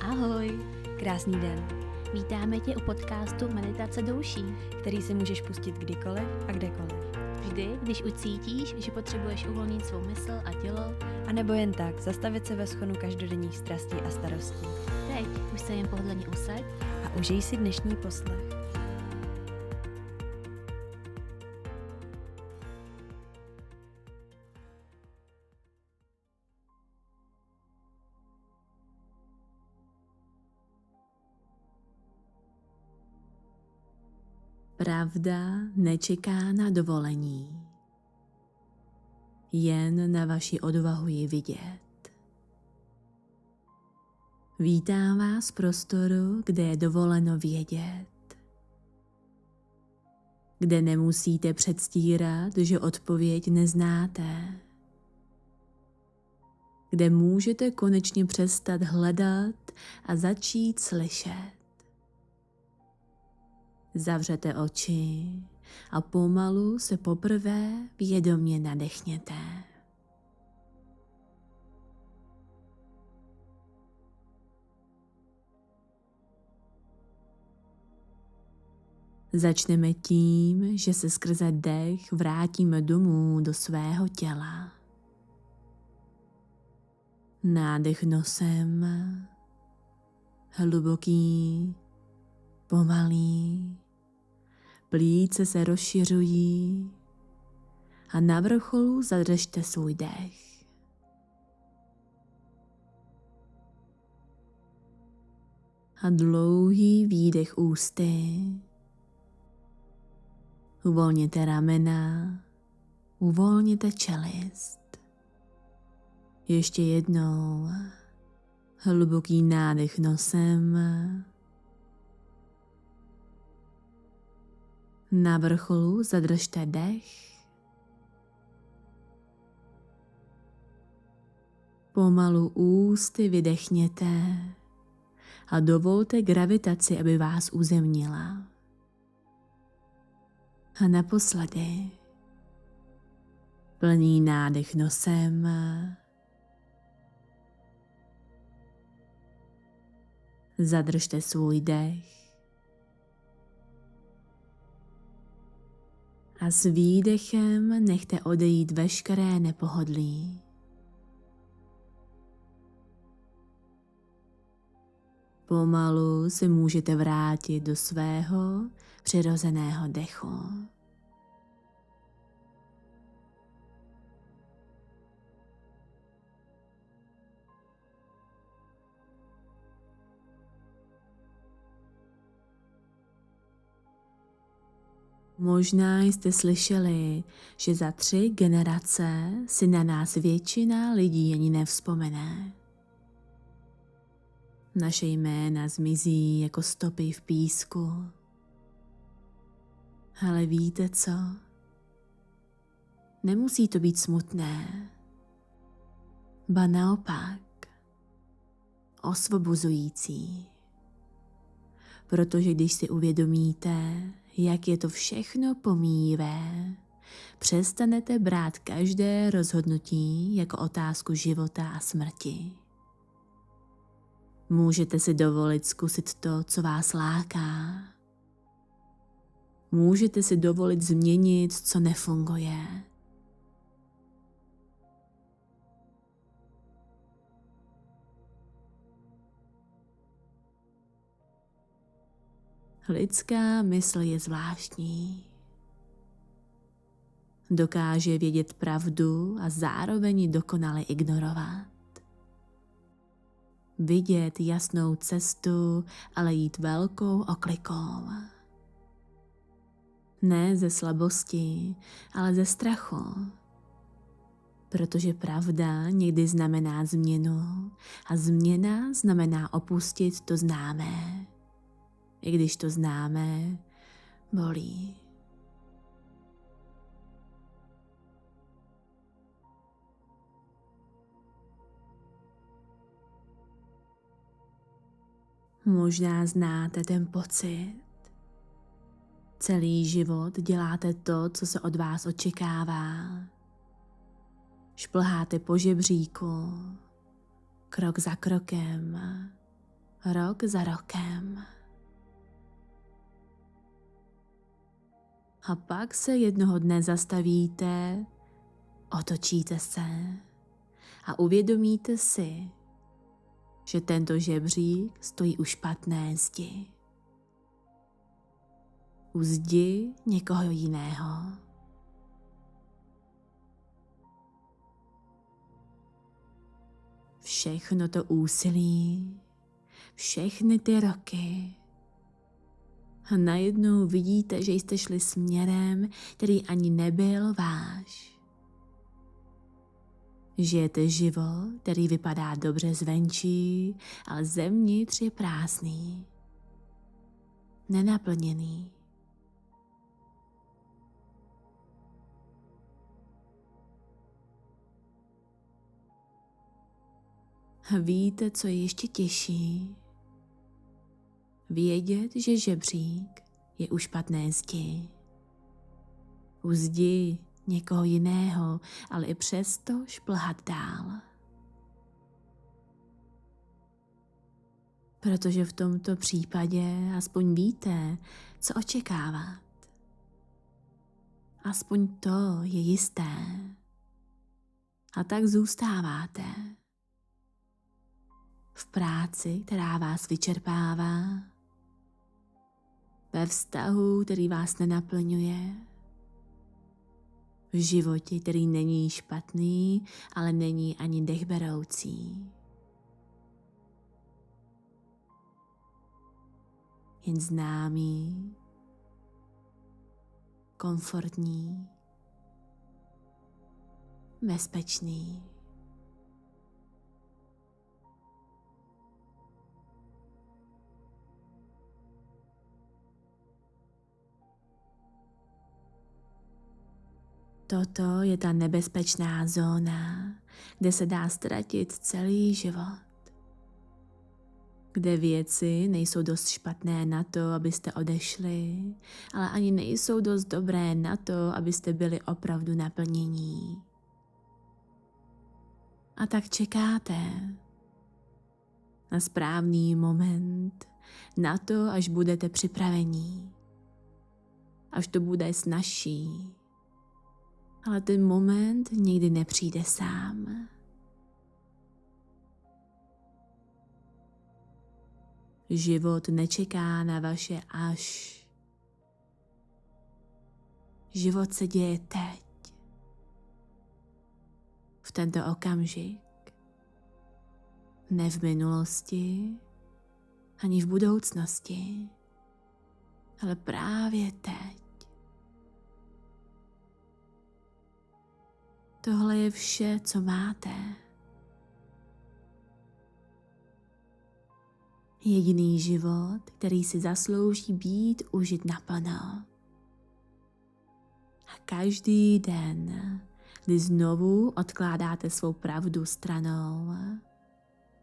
Ahoj, Krásný den, vítáme tě u podcastu Meditace douší. který si můžeš pustit kdykoliv a kdekoliv. Vždy, když ucítíš, že potřebuješ uvolnit svou mysl a tělo, A nebo jen tak, zastavit se ve schonu každodenních strastí a starostí. teď už se jen pohodlně usaď A užij si dnešní poslech. Pravda nečeká na dovolení. Jen na vaši odvahu ji vidět. Vítám vás v prostoru, kde je dovoleno vědět. Kde nemusíte předstírat, že odpověď neznáte. Kde můžete konečně přestat hledat a začít slyšet. Zavřete oči a pomalu se poprvé vědomě nadechněte. Začneme tím, že se skrze dech vrátíme domů do svého těla. Nádech nosem, hluboký, pomalý, plíce se rozšiřují a na vrcholu zadržte svůj dech. A dlouhý výdech ústy. Uvolněte ramena, uvolněte čelist. Ještě jednou. Hluboký nádech nosem. Na vrcholu zadržte dech. Pomalu ústy vydechněte a dovolte gravitaci, aby vás uzemnila. A naposledy plný nádech nosem. Zadržte svůj dech. A s výdechem nechte odejít veškeré nepohodlí. Pomalu se můžete vrátit do svého přirozeného dechu. Možná jste slyšeli, že za 3 generace si na nás většina lidí ani nevzpomene. Naše jména zmizí jako stopy v písku. Ale víte co? Nemusí to být smutné. Ba naopak, osvobozující. Protože když si uvědomíte, jak je to všechno pomíjivé, přestanete brát každé rozhodnutí jako otázku života a smrti. Můžete si dovolit zkusit to, co vás láká. Můžete si dovolit změnit, co nefunguje. Lidská mysl je zvláštní. Dokáže vědět pravdu a zároveň ji dokonale ignorovat. Vidět jasnou cestu, ale jít velkou oklikou. Ne ze slabosti, ale ze strachu. Protože pravda někdy znamená změnu a změna znamená opustit to známé. I když to známé bolí. Možná znáte ten pocit. Celý život děláte to, co se od vás očekává. Šplháte po žebříku, krok za krokem, rok za rokem. A pak se jednoho dne zastavíte, otočíte se a uvědomíte si, že tento žebřík stojí u špatné zdi. U zdi někoho jiného. Všechno to úsilí, všechny ty roky. A najednou vidíte, že jste šli směrem, který ani nebyl váš. Žijete život, který vypadá dobře zvenčí, ale zevnitř je prázdný, nenaplněný. A víte, co je ještě těžší? Vědět, že žebřík je u špatné zdi. U zdi někoho jiného, ale i přesto šplhat dál. Protože v tomto případě aspoň víte, co očekávat. Aspoň to je jisté. A tak zůstáváte. V práci, která vás vyčerpává. Ve vztahu, který vás nenaplňuje. V životě, který není špatný, ale není ani dechberoucí. Jen známý, komfortní, bezpečný. Toto je ta nebezpečná zóna, kde se dá ztratit celý život. Kde věci nejsou dost špatné na to, abyste odešli, ale ani nejsou dost dobré na to, abyste byli opravdu naplnění. A tak čekáte na správný moment, na to, až budete připravení, až to bude snazší. Ale ten moment nikdy nepřijde sám. Život nečeká na vaše až. Život se děje teď. V tento okamžik. Ne v minulosti, ani v budoucnosti, ale právě teď. Tohle je vše, co máte. Jediný život, který si zaslouží být užit naplno. A každý den, kdy znovu odkládáte svou pravdu stranou,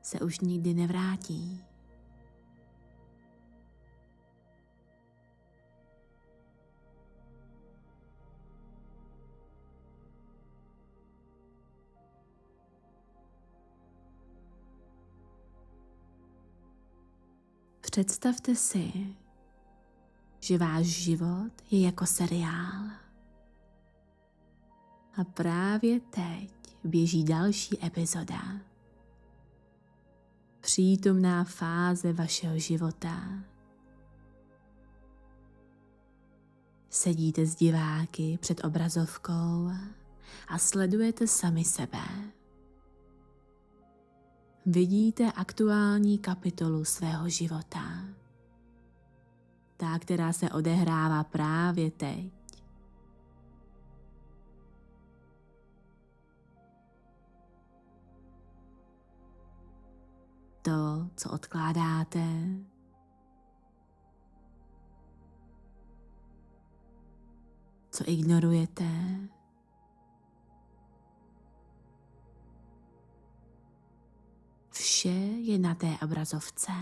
se už nikdy nevrátí. Představte si, že váš život je jako seriál. A právě teď běží další epizoda. Přítomná fáze vašeho života. Sedíte s diváky před obrazovkou a sledujete sami sebe. Vidíte aktuální kapitolu svého života. Ta, která se odehrává právě teď. To, co odkládáte, co ignorujete, vše je na té obrazovce.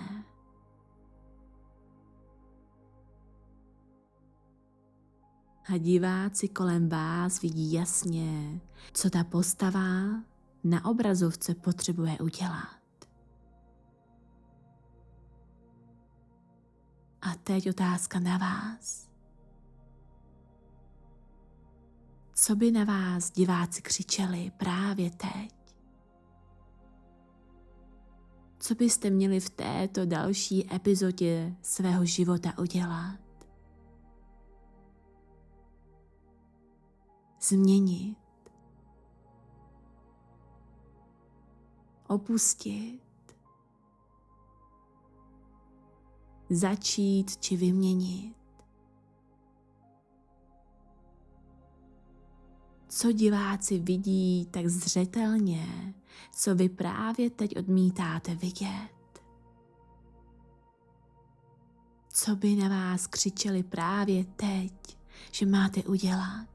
A diváci kolem vás vidí jasně, co ta postava na obrazovce potřebuje udělat. A teď otázka na vás. Co by na vás diváci křičeli právě teď? Co byste měli v této další epizodě svého života udělat? Změnit. Opustit. Začít či vyměnit. Co diváci vidí tak zřetelně, co vy právě teď odmítáte vidět? Co by na vás křičeli právě teď, že máte udělat?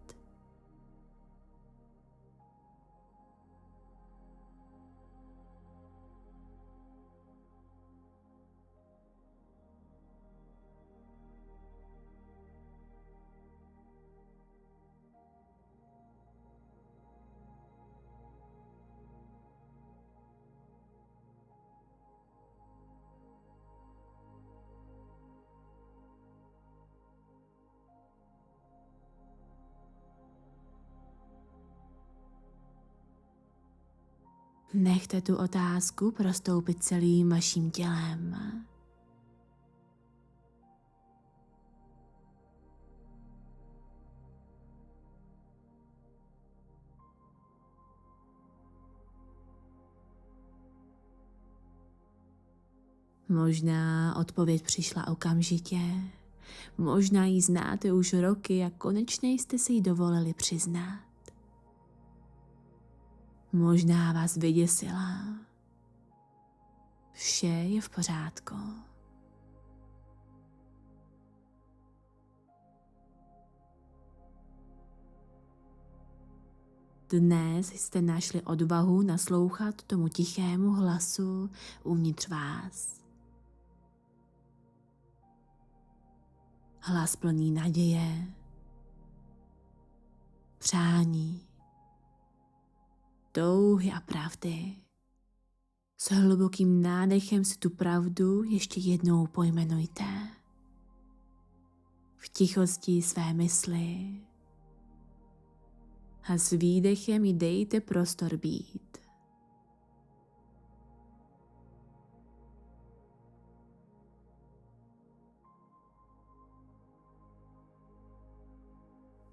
Nechte tu otázku prostoupit celým vaším tělem. Možná odpověď přišla okamžitě, možná ji znáte už roky a konečně jste si ji dovolili přiznat. Možná vás vyděsila. Vše je v pořádku. Dnes jste našli odvahu naslouchat tomu tichému hlasu uvnitř vás. Hlas plný naděje, přání, touhy a pravdy. S hlubokým nádechem si tu pravdu ještě jednou pojmenujte. V tichosti své mysli. A s výdechem jí dejte prostor být.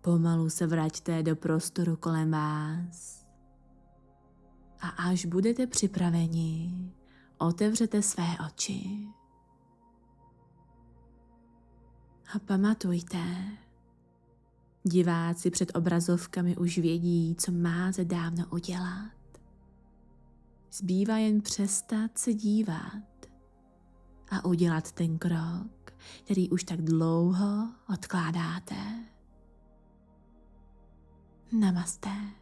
Pomalu se vraťte do prostoru kolem vás. A až budete připraveni, otevřete své oči. A pamatujte, diváci před obrazovkami už vědí, co máte dávno udělat. Zbývá jen přestat se dívat a udělat ten krok, který už tak dlouho odkládáte. Namaste.